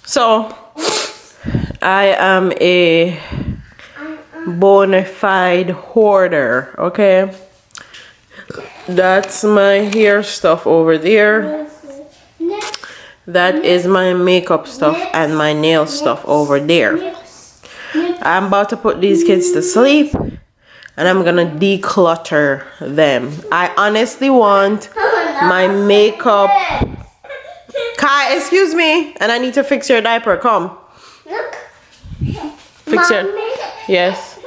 So I am a bona fide hoarder, okay? That's my hair stuff over there. That is my makeup stuff and my nail stuff over there. I'm about to put these kids to sleep and I'm gonna declutter them. I honestly want my makeup. Kai, excuse me, and I need to fix your diaper. Come. Look. Fix your. Mommy. Yes.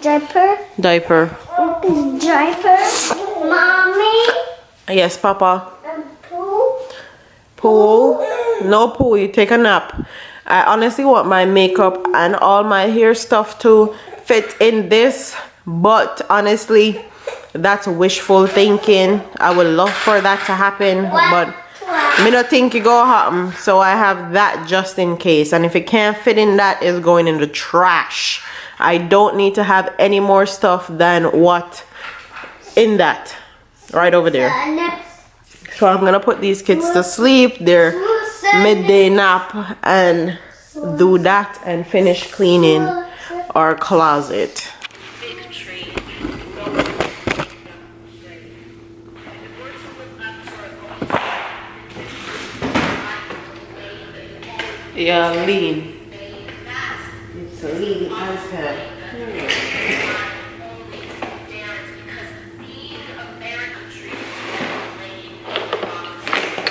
Diaper. Diaper. Diaper. Mommy. Yes, Papa. Pool. Pool. No pool. You take a nap. I honestly want my makeup and all my hair stuff to fit in this, but honestly, that's wishful thinking. I would love for that to happen, but me not think it go happen. So I have that just in case, and if it can't fit in that, it's going in the trash. I don't need to have any more stuff than what in that right over there. So I'm gonna put these kids to sleep, their midday nap, and do that and finish cleaning our closet. Yeah, lean. It's lean as hell.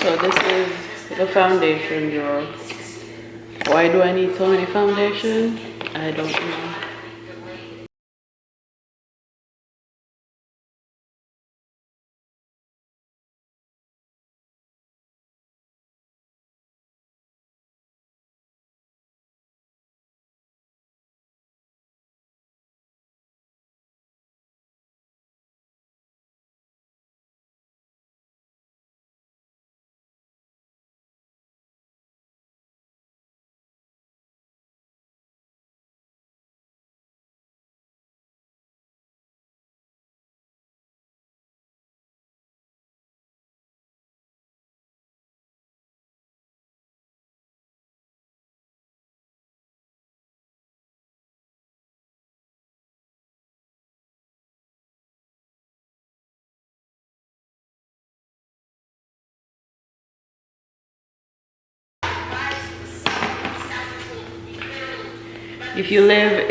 So this is the foundation drawer. Why do I need so many foundation? I don't know. If you live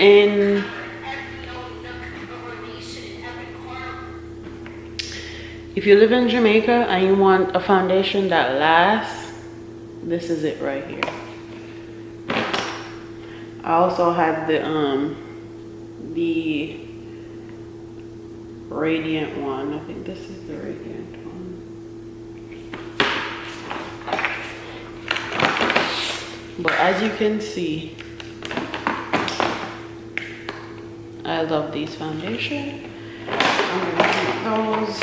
in Jamaica and you want a foundation that lasts, this is it right here. I also have the radiant one. I think this is the radiant one. But as you can see, I love these foundation. I'm gonna keep those.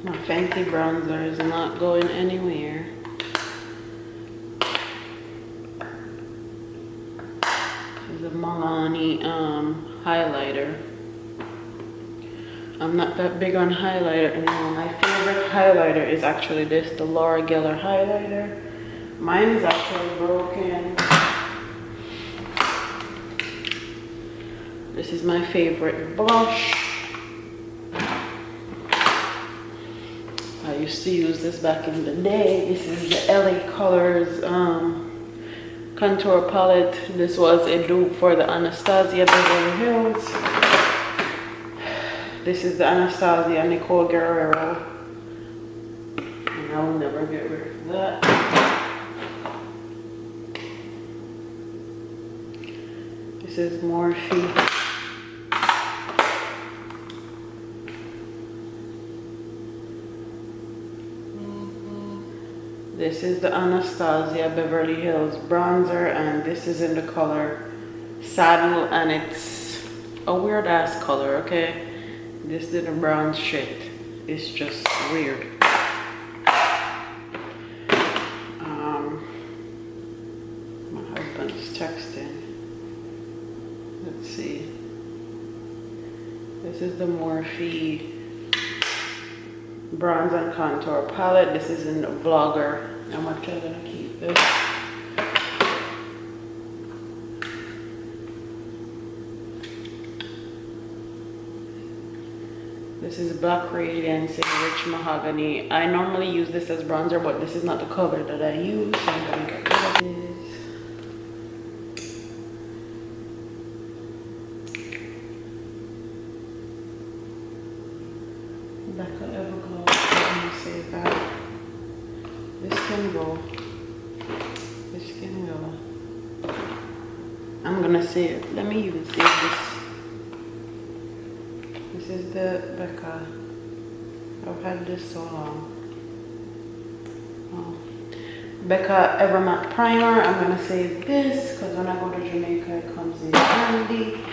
My fancy bronzer is not going anywhere. This is a Milani highlighter. I'm not that big on highlighter anymore. My favorite highlighter is actually this, the Laura Geller highlighter. Mine is actually broken. This is my favorite blush. I used to use this back in the day. This is the LA Colors contour palette. This was a dupe for the Anastasia Beverly Hills. This is the Anastasia Nicole Guerrero. And I will never get rid of that. This is Morphe. This is the Anastasia Beverly Hills bronzer, and this is in the color Saddle, and it's a weird ass color, okay? This didn't bronze shit. It's just weird. My husband's texting. Let's see. This is the Morphe bronze and contour palette. This is in the Vlogger. I'm actually gonna keep this. This is Black Radiance in Rich Mahogany. I normally use this as bronzer, but this is not the color that I use, so I'm gonna get rid of this. Becca Everglow. Let me save that. This can go. This can go. I'm gonna save. Let me even save this. This is the Becca. I've had this so long. Oh. Becca Evermatte Primer. I'm gonna save this because when I go to Jamaica it comes in handy.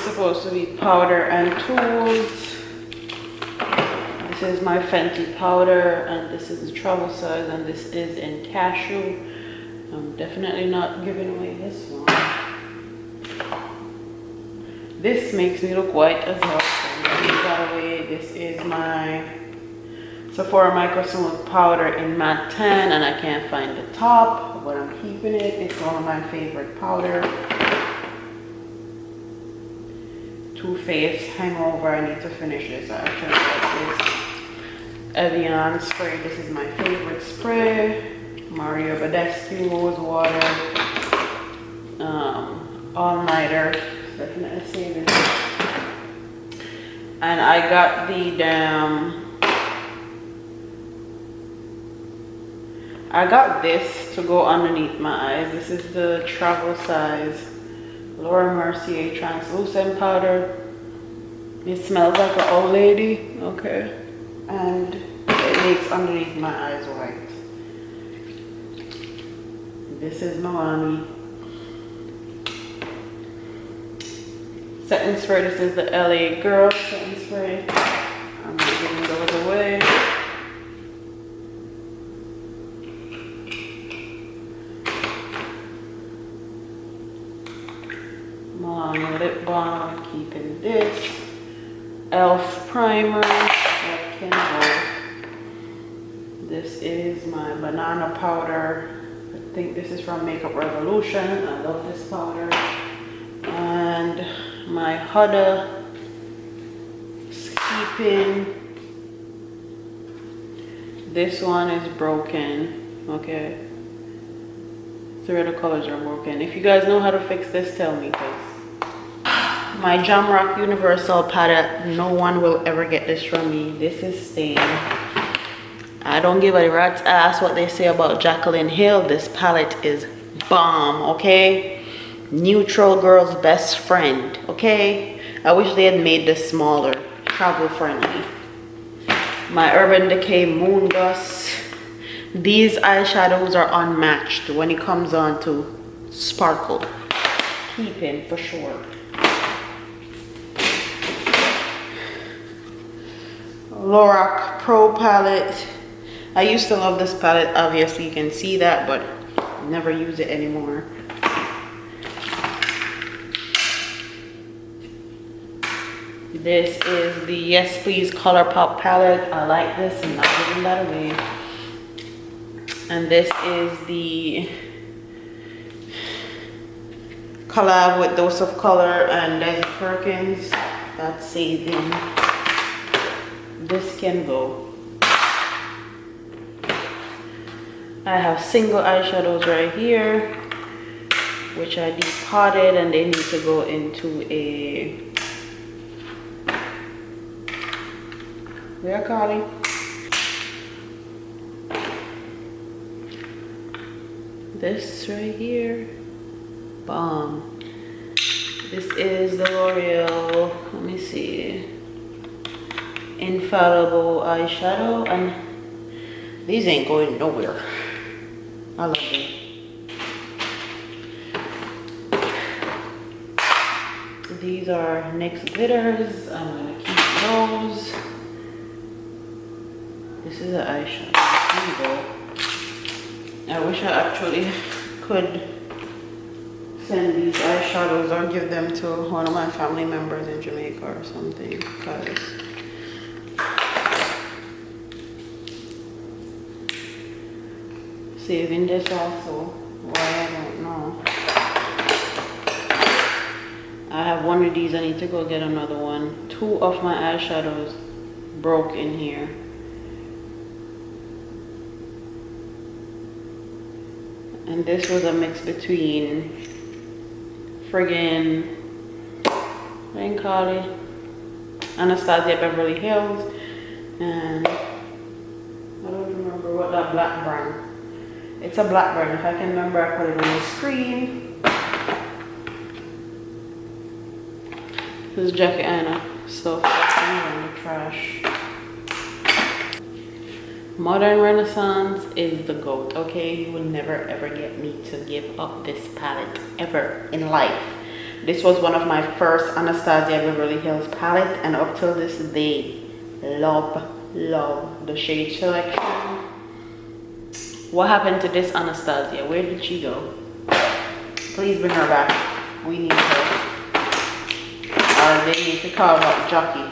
Supposed to be powder and tools. This is my Fenty powder, and this is the travel size, and this is in cashew. I'm definitely not giving away this one. This makes me look white as hell. So I'm gonna give that away. This is my Sephora Micro Smooth powder in matte tan, and I can't find the top, but I'm keeping it. It's one of my favorite powder. Too Faced Hangover. I need to finish this. I actually like this. Evian spray. This is my favorite spray. Mario Badescu Rose Water. All Nighter. Definitely saving this. And I got the I got this to go underneath my eyes. This is the travel size Laura Mercier translucent powder. It smells like an old lady, okay, and it makes underneath my eyes white. This is Milani setting spray. This is the LA Girl setting spray. I'm not giving those away. Milani lip balm, keeping this. Elf primer, that can go. This is my banana powder. I think this is from Makeup Revolution. I love this powder. And my Huda Keeping. This one is broken, okay. 3 of the colors are broken. If you guys know how to fix this, tell me, please. My Jamrock Universal palette. No one will ever get this from me. This is stained. I don't give a rat's ass what they say about Jaclyn Hill. This palette is bomb, okay? Neutral girl's best friend, okay? I wish they had made this smaller, travel friendly. My Urban Decay Moon Dust. These eyeshadows are unmatched when it comes on to sparkle. Keeping for sure. Lorac Pro palette. I used to love this palette. Obviously you can see that, but never use it anymore. This is the Yes Please Colourpop palette. I like this. I'm not giving that away. And this is the collab with Dose of Color and Desi Perkins. That's saving. This can go. I have single eyeshadows right here. which I depotted, and they need to go into a, where Carly? This right here. Bomb. This is the L'Oreal, let me see, Infallible eyeshadow, and these ain't going nowhere. I love them. These are NYX glitters. I'm gonna keep those. This is an eyeshadow. I wish I actually could send these eyeshadows or give them to one of my family members in Jamaica or something, because saving this also, why I don't know. I have one of these, I need to go get another one. 2 of my eyeshadows broke in here. And this was a mix between friggin', what do you call it? Anastasia Beverly Hills, and I don't remember what that black brand. It's a black brand. If I can remember, I put it on the screen. This is Jackie Anna, so that's in the trash. Modern Renaissance is the GOAT, okay? You will never ever get me to give up this palette ever in life. This was one of my first Anastasia Beverly Hills palette, and up till this day, love the shade selection. What happened to this Anastasia? Where did she go? Please bring her back. We need her. They need to call up Jackie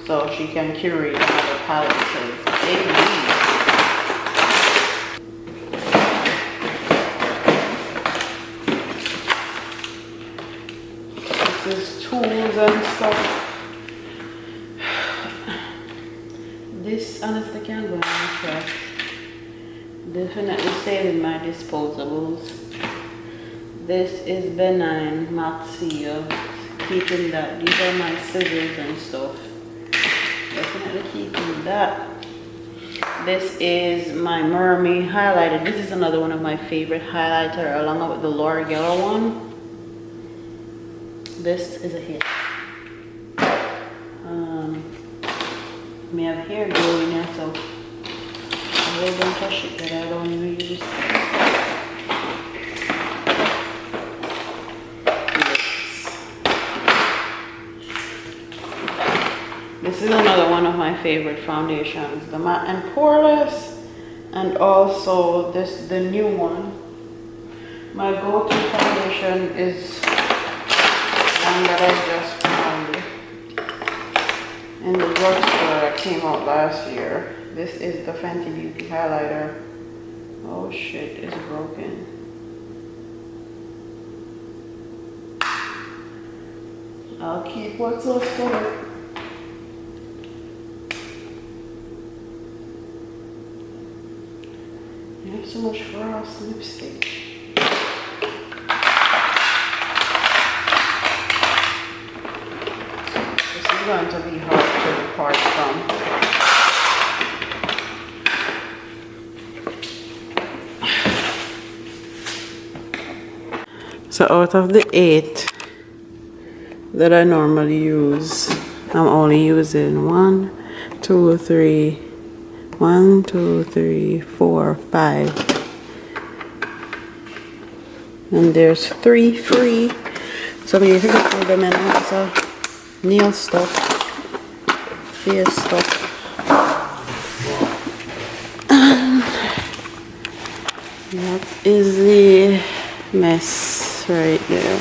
so she can curate another palette, because they need. This is tools and stuff. This honestly can go in the trash. Definitely saving my disposables. This is benign matte seal. Keeping that. These are my scissors and stuff. Definitely keeping that. This is my Mermaid highlighter. This is another one of my favorite highlighter, along with the L'Oreal one. This is a hit. May have hair growing there, so a whole bunch of shit that I don't even use. This is another one of my favorite foundations, the matte and poreless, and also this, the new one. My go-to foundation is one that I just found in the drugstore that came out last year. This is the Fenty Beauty highlighter. Oh shit, it's broken. I'll keep what's left for it. I have so much frost lipstick. This is going to be hard to depart from. So out of the 8 that I normally use, I'm only using 1, 2, 3, 1, 2, 3, 4, 5. And there's 3 free. So we need to go through them, and also nail stuff, face stuff. And that is the mess right there.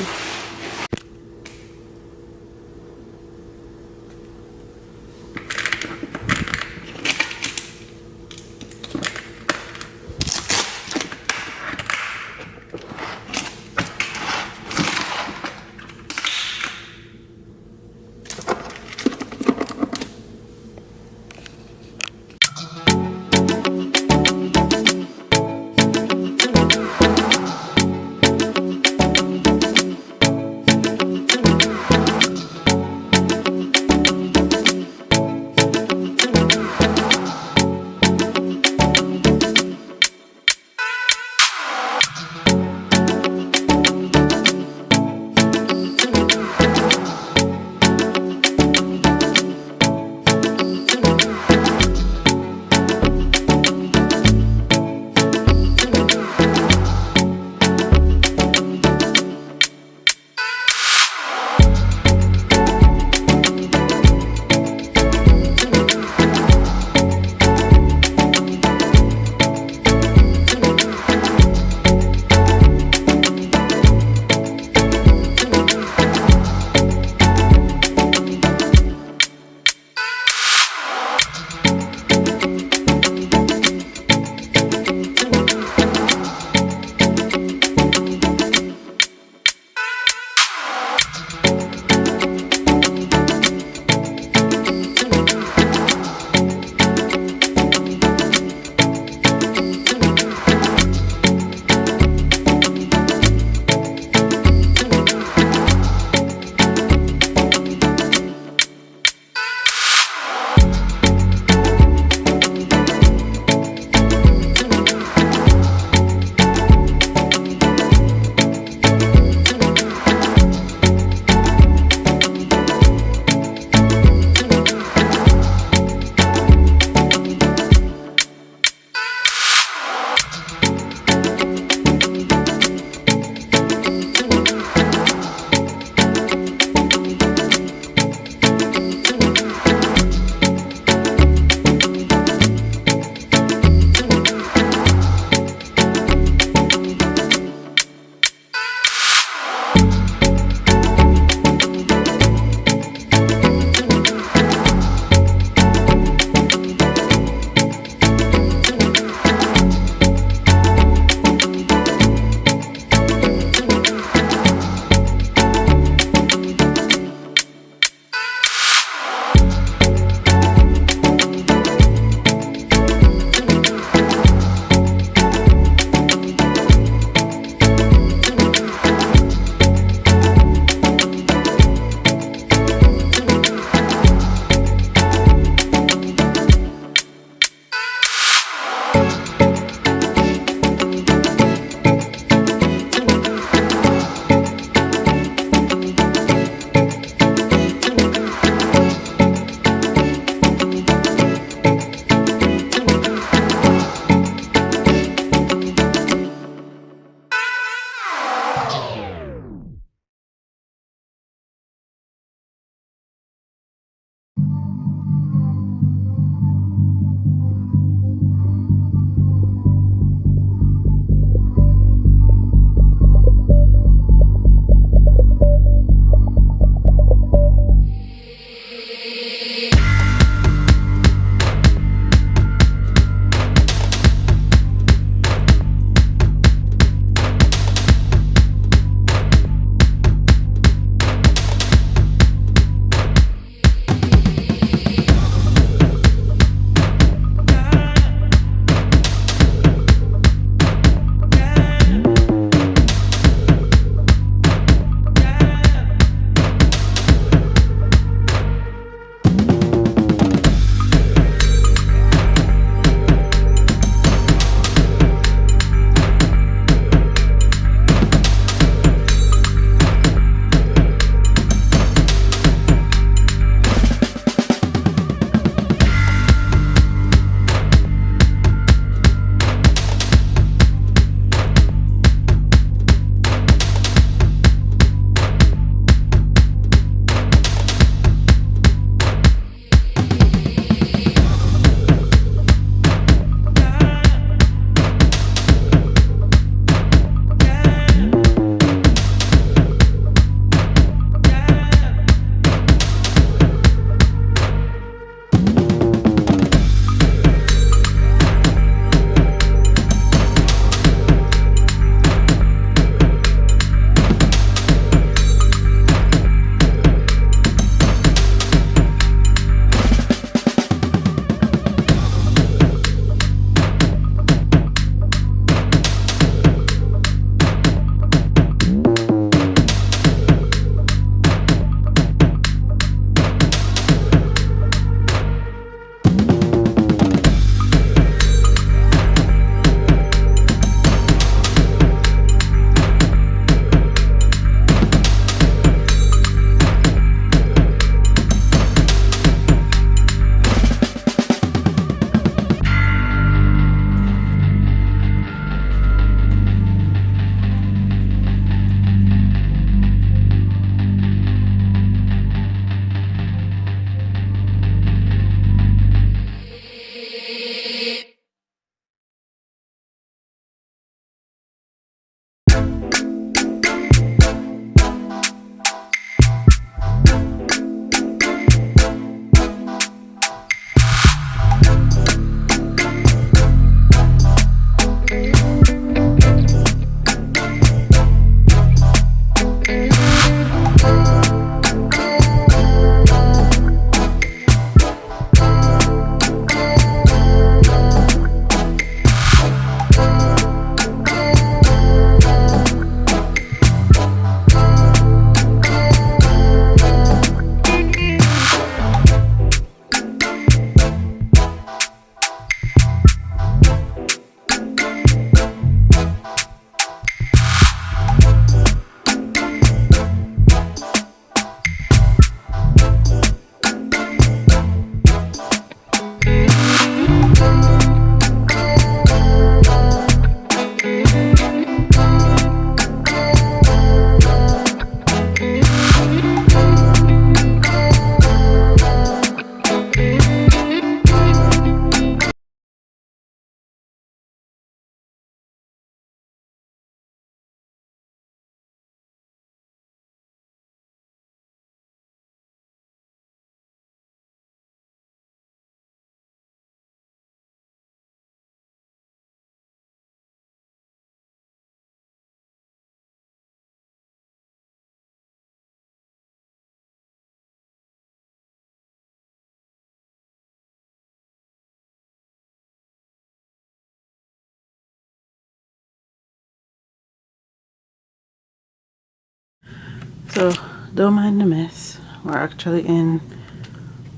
So don't mind the mess. We're actually in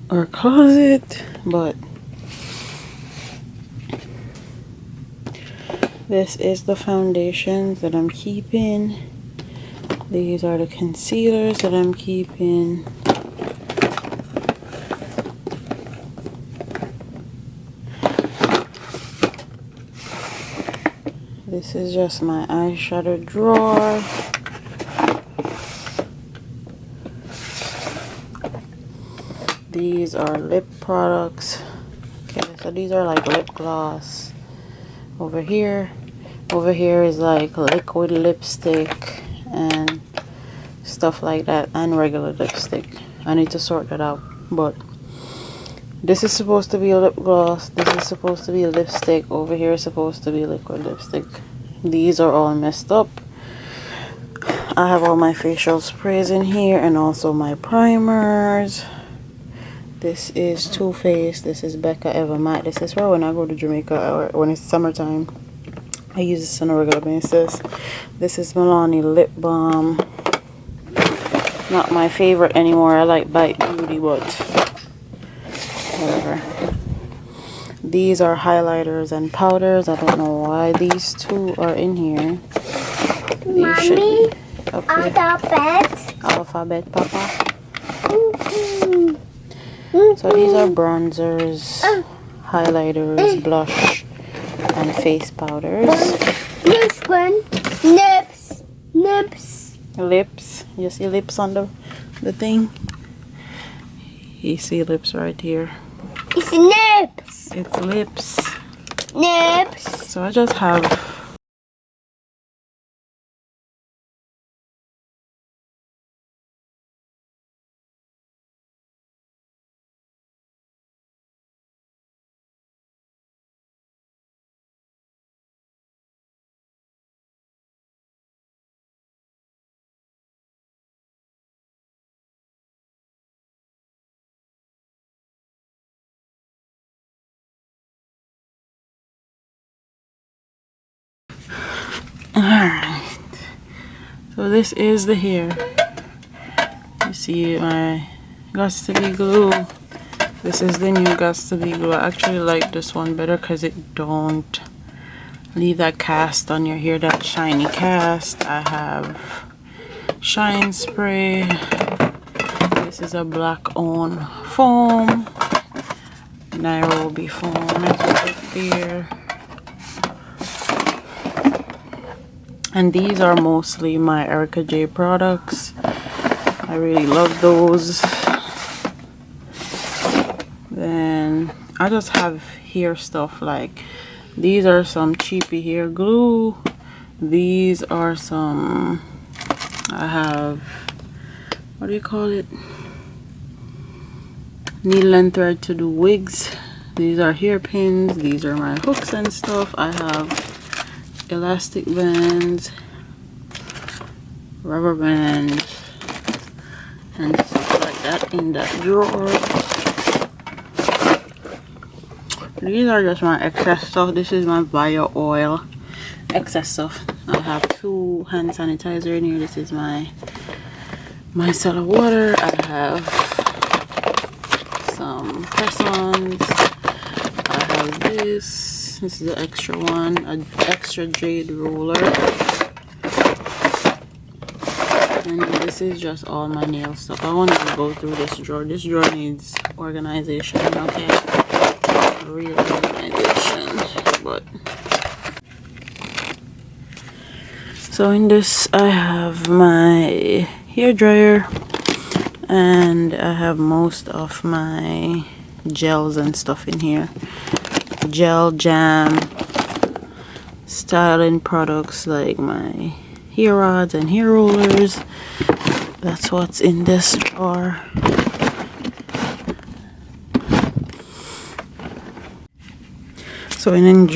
our closet, but this is the foundations that I'm keeping. These are the concealers that I'm keeping. This is just my eyeshadow drawer. These are lip products. Okay, so these are like lip gloss. Over here is like liquid lipstick and stuff like that, and regular lipstick. I need to sort that out, but this is supposed to be a lip gloss. This is supposed to be a lipstick. Over here is supposed to be liquid lipstick. These are all messed up. I have all my facial sprays in here and also my primers. This is Too Faced. This is Becca Ever Matte. This is for when I go to Jamaica or when it's summertime. I use this on a regular basis. This is Milani Lip Balm. Not my favorite anymore. I like Bite Beauty, but whatever. These are highlighters and powders. I don't know why these two are in here. These should be up here. Alphabet, Papa. So these are bronzers, highlighters, blush, and face powders. This one, lips. Lips. You see lips on the thing? You see lips right here. It's lips. It's lips. Lips. So I just have alright. So this is the hair. You see my Gots to Be glue. This is the new Gots to Be glue. I actually like this one better because it don't leave that cast on your hair, that shiny cast. I have shine spray. This is a black owned foam, Nairobi foam. That's right there. And these are mostly my Erica J products. I really love those. Then I just have hair stuff, like these are some cheapy hair glue. These are some, I have, what do you call it? Needle and thread to do wigs. These are hairpins. These are my hooks and stuff. I have elastic bands, rubber bands, and stuff like that in that drawer. These are just my excess stuff. This is my bio oil excess stuff. I have 2 hand sanitizer in here. This is my micellar water. I have some press-ons. I have this. This is the extra one, an extra jade roller. And this is just all my nail stuff. I want to go through this drawer. This drawer needs organization, okay? Real organization. But so in this I have my hair dryer, and I have most of my gels and stuff in here. Gel jam, styling products like my hair rods and hair rollers. That's what's in this drawer. So in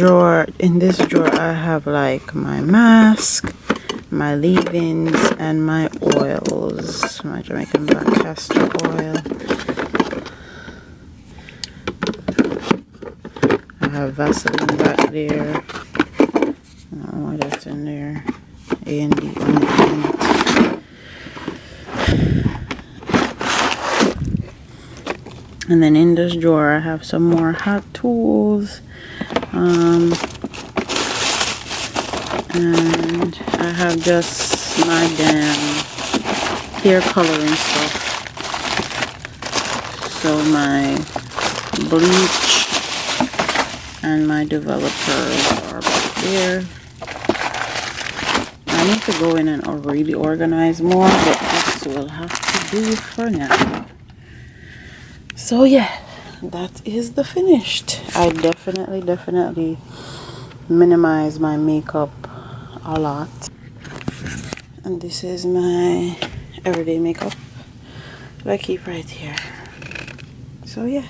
this drawer I have like my mask, my leave-ins, and my oils. My Jamaican black castor oil. I have Vaseline back there. I don't know why that's in there. A and D on the end. And then in this drawer I have some more hot tools, and I have just my damn hair coloring stuff. So my bleach and my developers are back there. I need to go in and really organize more, but this will have to do for now. So yeah, that is the finished. I definitely minimize my makeup a lot. And this is my everyday makeup that I keep right here. So yeah.